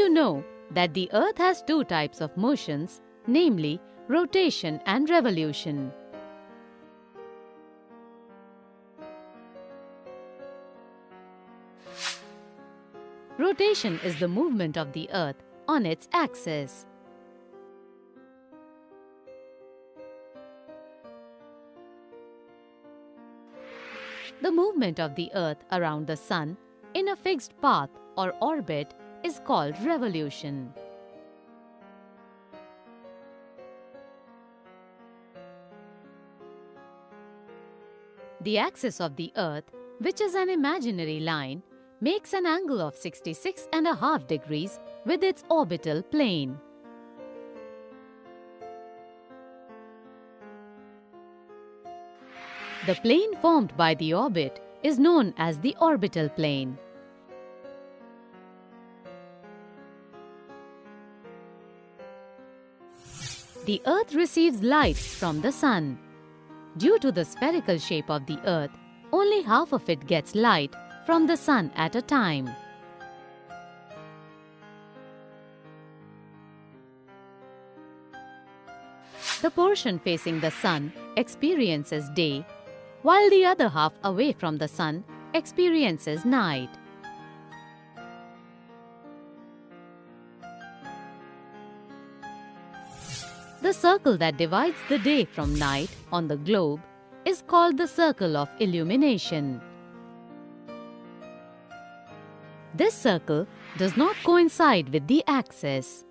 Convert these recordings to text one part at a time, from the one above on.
you know that the Earth has two types of motions, namely rotation and revolution? Rotation is the movement of the Earth on its axis. The movement of the Earth around the Sun in a fixed path or orbit is called revolution. The axis of the Earth, which is an imaginary line, makes an angle of 66.5 degrees with its orbital plane. The plane formed by the orbit is known as the orbital plane. The Earth receives light from the Sun. Due to the spherical shape of the Earth, only half of it gets light from the Sun at a time. The portion facing the Sun experiences day, while the other half away from the Sun experiences night. The circle that divides the day from night on the globe is called the circle of illumination. This circle does not coincide with the axis.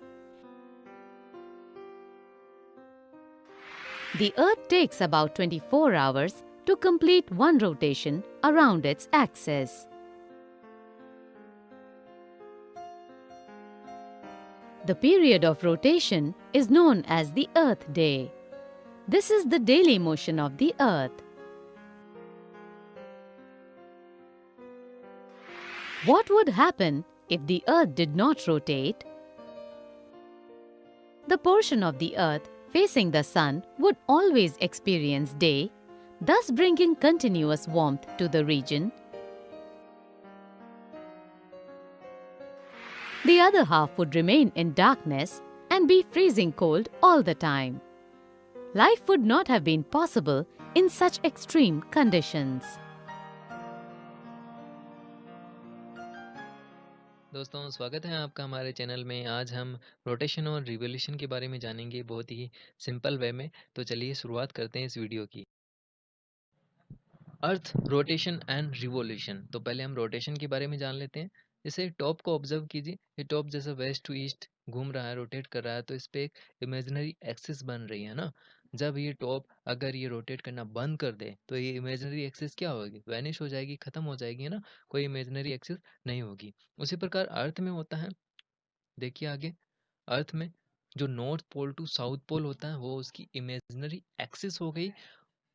The Earth takes about 24 hours to complete one rotation around its axis. The period of rotation is known as the Earth Day. This is the daily motion of the Earth. What would happen if the Earth did not rotate? The portion of the Earth facing the Sun would always experience day, thus bringing continuous warmth to the region. The other half would remain in darkness and be freezing cold all the time. Life would not have been possible in such extreme conditions. दोस्तों स्वागत है आपका हमारे channel में। आज हम rotation और revolution के बारे में जानेंगे बहुत ही सिंपल वे में। तो चलिए शुरुआत करते हैं इस वीडियो की। Earth rotation and revolution. तो पहले हम रोटेशन के बारे में जान लेते हैं। जैसे टॉप को ऑब्जर्व कीजिए, ये टॉप जैसे वेस्ट टू ईस्ट घूम रहा है, रोटेट कर रहा है, तो इस पे एक इमेजिनरी एक्सिस बन रही है ना। जब ये टॉप अगर ये रोटेट करना बंद कर दे तो ये इमेजिनरी एक्सिस क्या होगी, वैनिश हो जाएगी, खत्म हो जाएगी, है ना। कोई इमेजिनरी एक्सिस नहीं होगी। उसी प्रकार अर्थ में होता है। देखिए आगे, अर्थ में जो north pole to south pole होता है वो उसकी इमेजिनरी एक्सिस हो गई।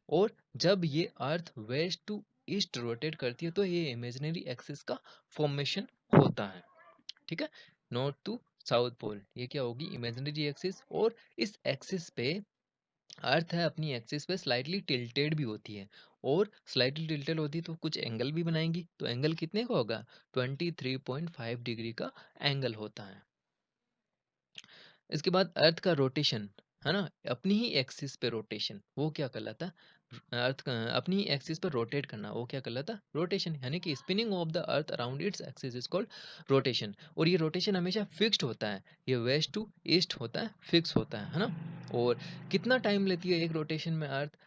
और जब ये अर्थ वेस्ट टू ईस्ट रोटेट करती है तो ये इमेजिनरी एक्सिस का फॉर्मेशन होता है। ठीक है, नॉर्थ टू साउथ पोल ये क्या होगी, इमेजिनरी एक्सिस। और इस एक्सिस पे अर्थ है, अपनी एक्सिस पे स्लाइटली टिल्टेड भी होती है। और स्लाइटली टिल्टेड होती है तो कुछ एंगल भी बनाएंगी। तो एंगल कितने का होगा, 23.5 डिग्री का एंगल होता है। इसके बाद अर्थ का रोटेशन है ना, अपनी ही एक्सिस पे रोटेशन, वो क्या कहलाता है, अर्थ का अपनी ही एक्सिस पर रोटेट करना, वो क्या कहलाता है, रोटेशन। यानी कि spinning of the earth around its axis is called rotation. और ये रोटेशन हमेशा फिक्स्ड होता है, ये वेस्ट टू ईस्ट होता है, फिक्स होता है ना। और कितना टाइम लेती है एक रोटेशन में अर्थ,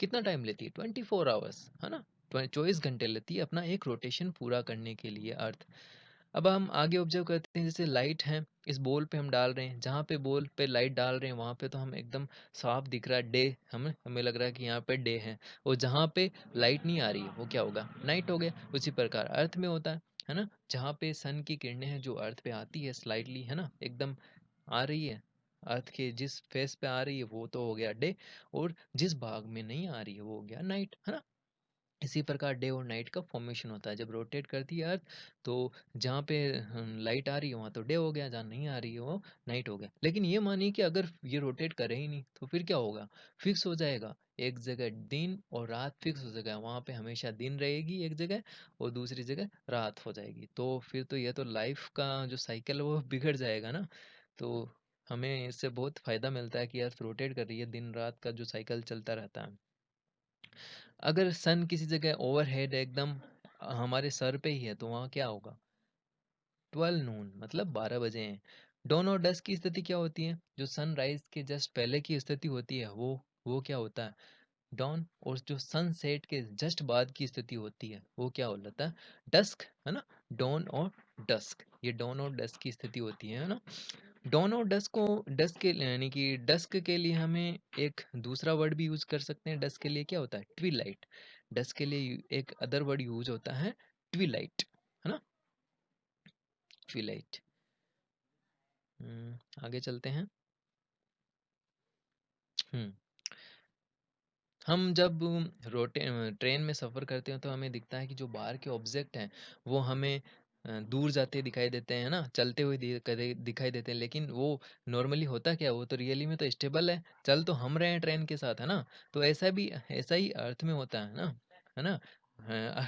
कितना टाइम लेती है, 24 आवर्स, है ना। 24 घंटे लेती है अपना एक रोटेशन पूरा करने के लिए अर्थ। अब हम आगे ऑब्जर्व करते हैं, जैसे लाइट है, इस बॉल पे हम डाल रहे हैं, जहाँ पे बॉल पे लाइट डाल रहे हैं वहाँ पे तो हम एकदम साफ दिख रहा है डे, हमें लग रहा है कि यहाँ पे डे है। और जहाँ पे लाइट नहीं आ रही है वो क्या होगा, नाइट हो गया। उसी प्रकार अर्थ में होता है ना, जहाँ पे सन की किरणें हैं जो अर्थ पे आती है स्लाइटली, है ना, एकदम आ रही है, अर्थ के जिस फेस पे आ रही है वो तो हो गया डे, और जिस भाग में नहीं आ रही है वो हो गया नाइट, है ना। इसी प्रकार डे और नाइट का फॉर्मेशन होता है। जब रोटेट करती है अर्थ, तो जहाँ पे लाइट आ रही है वहाँ तो डे हो गया, जहाँ नहीं आ रही है वो नाइट हो गया। लेकिन ये मानिए कि अगर ये रोटेट करे ही नहीं तो फिर क्या होगा, फिक्स हो जाएगा। एक जगह दिन और रात फिक्स हो जाएगा, वहाँ पे हमेशा दिन रहेगी एक जगह और दूसरी जगह रात हो जाएगी। तो फिर तो ये तो लाइफ का जो साइकिल है वो बिगड़ जाएगा ना। तो हमें इससे बहुत फ़ायदा मिलता है कि अर्थ रोटेट कर रही है, दिन रात का जो साइकिल चलता रहता है। अगर सन किसी जगह ओवरहेड एकदम हमारे सर पे ही है तो वहाँ क्या होगा, 12 नून मतलब 12 बजे हैं। डॉन और डस्क की स्थिति क्या होती है, जो सनराइज के जस्ट पहले की स्थिति होती है वो क्या होता है, डॉन। और जो सनसेट के जस्ट बाद की स्थिति होती है वो क्या होता है, डस्क, है ना। डॉन और डस्क, ये डॉन और डस्क की स्थिति होती है ना। डॉन और डस्क को, डस्क के यानी कि डस्क के लिए हमें एक दूसरा वर्ड भी यूज कर सकते हैं। डस्क के लिए क्या होता है, ट्विलाइट। डस्क के लिए एक अदर वर्ड यूज होता है, ट्विलाइट, है ना, ट्विलाइट। आगे चलते हैं। हम्म हम जब ट्रेन में सफ़र करते हैं तो हमें दिखता है कि जो बाहर के ऑब्जेक्ट हैं वो हमें दूर जाते दिखाई देते हैं ना, चलते हुए दिखाई देते हैं। लेकिन वो नॉर्मली होता क्या है, वो तो रियली में तो स्टेबल है, चल तो हम रहे हैं ट्रेन के साथ, है ना। तो ऐसा ही अर्थ में होता है ना।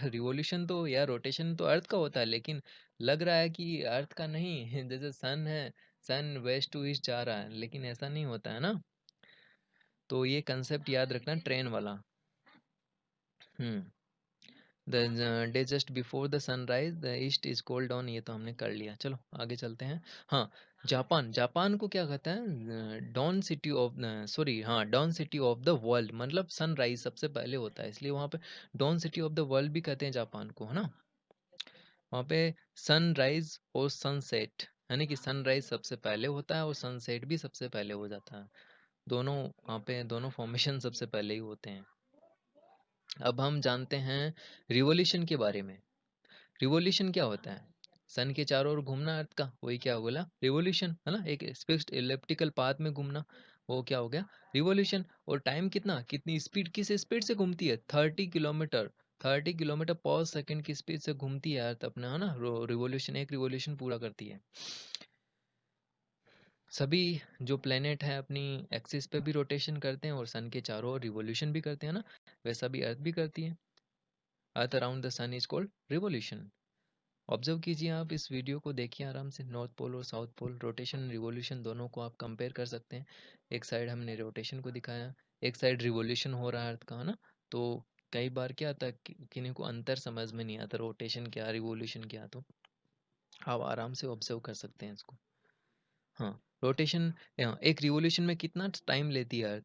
रिवॉल्यूशन तो या रोटेशन तो अर्थ का होता है, लेकिन लग रहा है कि अर्थ का नहीं जैसे सन है, सन वेस्ट टू ईस्ट जा रहा है, लेकिन ऐसा नहीं होता है ना। तो ये कंसेप्ट याद रखना ट्रेन वाला। Hmm the day just before the sunrise the east is cold down, ये तो हमने कर लिया। चलो आगे चलते हैं। हाँ, जापान, जापान को क्या कहते हैं, डॉन सिटी ऑफ, सॉरी हाँ, dawn city of the world, मतलब सनराइज सबसे पहले होता है इसलिए वहाँ पे dawn city of the world भी कहते हैं जापान को, है ना। वहाँ पे सनराइज और सनसेट, यानी कि सनराइज सबसे पहले होता है और सनसेट भी सबसे पहले हो जाता है। दोनों वहाँ पे दोनों फॉर्मेशन सबसे पहले ही होते हैं। अब हम जानते हैं रिवॉल्यूशन के बारे में। रिवॉल्यूशन क्या होता है, सन के चारों ओर घूमना अर्थ का, वही क्या बोला, रिवॉल्यूशन, है ना। एक फिक्स्ड इलिप्टिकल पाथ में घूमना, वो क्या हो गया, रिवॉल्यूशन। और टाइम कितना, कितनी स्पीड, किस स्पीड से घूमती है, 30 किलोमीटर, 30 किलोमीटर पर सेकंड की स्पीड से घूमती है अर्थ अपना, है ना। रिवॉल्यूशन, एक रिवॉल्यूशन पूरा करती है। सभी जो प्लेनेट है अपनी एक्सिस पे भी रोटेशन करते हैं और सन के चारों ओर रिवॉल्यूशन भी करते हैं ना, वैसा भी अर्थ भी करती है। Earth around the sun is called revolution. Observe कीजिए, आप इस वीडियो को देखिए आराम से, नॉर्थ पोल और साउथ पोल, रोटेशन रिवॉल्यूशन दोनों को आप कंपेयर कर सकते हैं। एक साइड हमने रोटेशन को दिखाया, एक साइड रिवॉल्यूशन हो रहा है अर्थ का, है ना। तो कई बार क्या आता है किन्हीं को अंतर समझ में नहीं आता, रोटेशन क्या रिवॉल्यूशन क्या, तो आप आराम से ऑब्जर्व कर सकते हैं इसको। हाँ, रोटेशन, एक रिवॉल्यूशन में कितना टाइम लेती है अर्थ,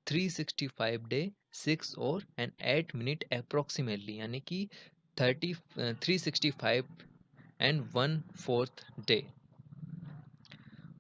365 डे, 6 और 8 मिनट अप्रोक्सीमेटली, यानी कि 365 and 1/4 डे।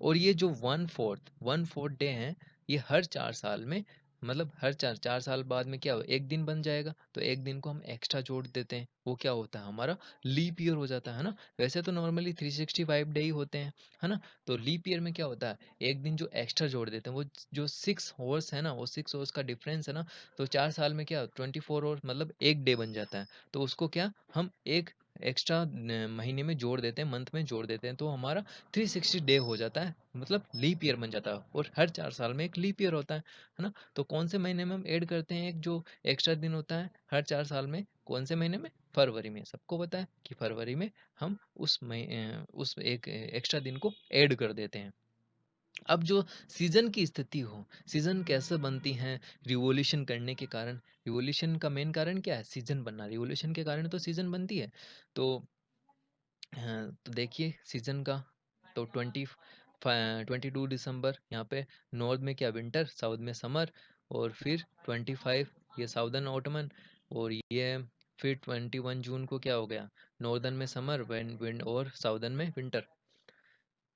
और ये जो वन फोर्थ डे हैं, ये हर 4 साल में, मतलब हर चार साल बाद में क्या हो, एक दिन बन जाएगा। तो एक दिन को हम एक्स्ट्रा जोड़ देते हैं, वो क्या होता है, हमारा लीप ईयर हो जाता है ना। वैसे तो नॉर्मली 365 डे ही होते हैं, है ना। तो लीप ईयर में क्या होता है, एक दिन जो एक्स्ट्रा जोड़ देते हैं, वो जो 6 आवर्स है ना, वो 6 आवर्स का डिफरेंस है ना। तो 4 साल में क्या 24 आवर्स, मतलब एक डे बन जाता है। तो उसको क्या हम एक एक्स्ट्रा महीने में जोड़ देते हैं, मंथ में जोड़ देते हैं, तो हमारा 360 डे हो जाता है, मतलब लीप ईयर बन जाता है। और हर 4 साल में एक लीप ईयर होता है ना। तो कौन से महीने में हम ऐड करते हैं एक जो एक्स्ट्रा दिन होता है हर 4 साल में, कौन से महीने में, फरवरी में। सबको पता है कि फरवरी में हम उस एक एक्स्ट्रा दिन को ऐड कर देते हैं। अब जो सीजन की स्थिति हो, सीजन कैसे बनती हैं, रिवोल्यूशन करने के कारण। रिवोल्यूशन का मेन कारण क्या है, सीजन बनना, रिवोल्यूशन के कारण तो सीजन बनती है। तो तो देखिए सीजन का, तो 22 दिसंबर यहाँ पे नॉर्थ में क्या विंटर, साउथ में समर। और फिर 25 ये साउदर्न ऑटमन। और ये फिर 21 जून को क्या हो गया, नॉर्दर्न में समर, विंड और साउदर्न में विंटर।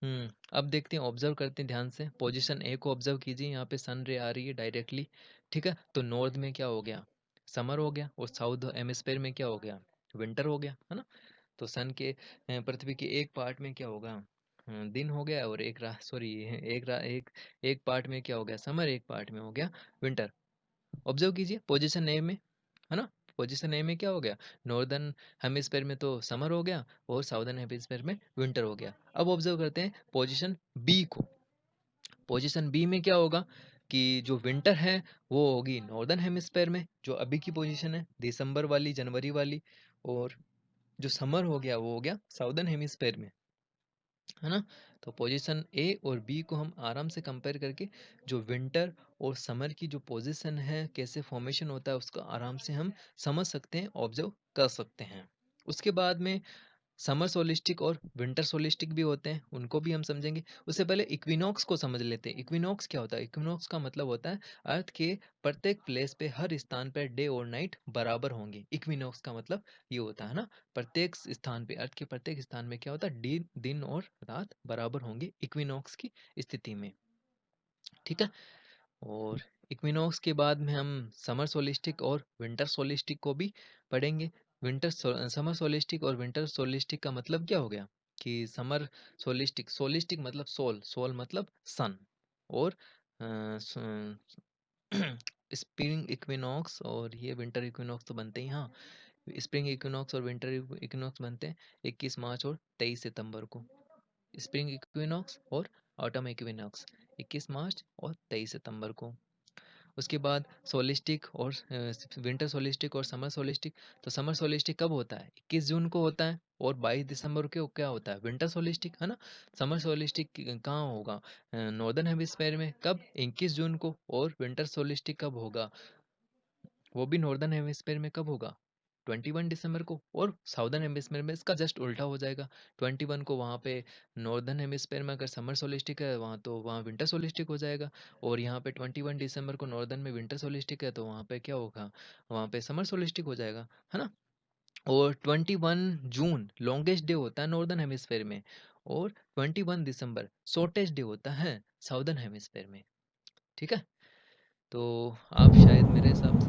अब देखते हैं, ऑब्जर्व करते हैं ध्यान से। पोजीशन ए को ऑब्जर्व कीजिए, यहाँ पे सन रे आ रही है डायरेक्टली, ठीक है। तो नॉर्थ में क्या हो गया, समर हो गया, और साउथ हेमिस्फेयर में क्या हो गया, विंटर हो गया, है ना। तो सन के पृथ्वी के एक पार्ट में क्या होगा, दिन हो गया, और एक रात, सॉरी एक पार्ट में क्या हो गया समर, एक पार्ट में हो गया विंटर। ऑब्जर्व कीजिए पोजीशन ए में, है ना। पोजीशन ए में क्या हो गया, नॉर्दर्न हेमिस्फेयर में तो समर हो गया और साउदर्न हेमिस्फेयर में विंटर हो गया। अब ऑब्जर्व करते हैं पोजीशन बी को। पोजीशन बी में क्या होगा कि जो विंटर है वो होगी नॉर्दर्न हेमिस्फेयर में, जो अभी की पोजीशन है दिसंबर वाली, जनवरी वाली, और जो समर हो गया वो हो गया साउदर्न हेमिस्फेयर में, है ना। तो पोजीशन ए और बी को हम आराम से कंपेयर करके जो विंटर और समर की जो पोजीशन है, कैसे फॉर्मेशन होता है, उसका आराम से हम समझ सकते हैं, ऑब्जर्व कर सकते हैं। उसके बाद में समर सोलिस्टिक और विंटर सोलिस्टिक भी होते हैं, उनको भी हम समझेंगे। उससे पहले इक्विनॉक्स को समझ लेते हैं। इक्विनॉक्स क्या होता है? इक्विनॉक्स का मतलब होता है अर्थ के प्रत्येक प्लेस पे हर स्थान पर डे और नाइट बराबर होंगे। इक्विनॉक्स का मतलब ये होता है ना, प्रत्येक स्थान पे, अर्थ के प्रत्येक स्थान में क्या होता है, दिन और रात बराबर होंगे इक्विनॉक्स की स्थिति में। ठीक है। और इक्विनॉक्स के बाद में हम समर सोलिस्टिक और विंटर सोलिस्टिक को भी पढ़ेंगे। समर सोलिस्टिक और विंटर सोलिस्टिक का मतलब क्या हो गया कि समर सोलिस्टिक, सोलिस्टिक मतलब सोल, सोल मतलब सन, और स्प्रिंग इक्विनॉक्स और ये विंटर इक्विनॉक्स तो बनते ही, हाँ, स्प्रिंग इक्विनॉक्स और विंटर इक्विनॉक्स बनते हैं 21 मार्च और 23 सितंबर को। स्प्रिंग इक्विनॉक्स और ऑटम इक्विनॉक्स 21 मार्च और 23 सितंबर को। उसके बाद सोलिस्टिक और विंटर सोलिस्टिक और समर सोलिस्टिक। तो समर सोलिस्टिक कब होता है? 21 जून को होता है, और 22 दिसंबर को क्या होता है? विंटर सोलिस्टिक, है ना। समर सोलिस्टिक कहाँ होगा? नॉर्दर्न हेमिस्फेयर में, कब? 21 जून को। और विंटर सोलिस्टिक कब होगा? वो भी नॉर्दर्न हेमिस्फेयर में कब होगा? 21 दिसंबर को। और साउदर्न हेमिस्फेयर में इसका जस्ट उल्टा हो जाएगा। 21 को वहाँ पे नॉर्दर्न हेमिस्फेयर में अगर समर सोलिस्टिक है वहाँ, तो वहाँ विंटर सोलिस्टिक हो जाएगा। और यहाँ पे 21 दिसंबर को नॉर्दर्न में विंटर सोलिस्टिक है, तो वहाँ पे क्या होगा? वहाँ पे समर सोलिस्टिक हो जाएगा, है ना। और 21 जून लॉन्गेस्ट डे होता है नॉर्दर्न हेमिस्फेयर में, और 21 दिसंबर शॉर्टेस्ट डे होता है साउदर्न हेमिस्फेयर में। ठीक है। तो आप शायद मेरे हिसाब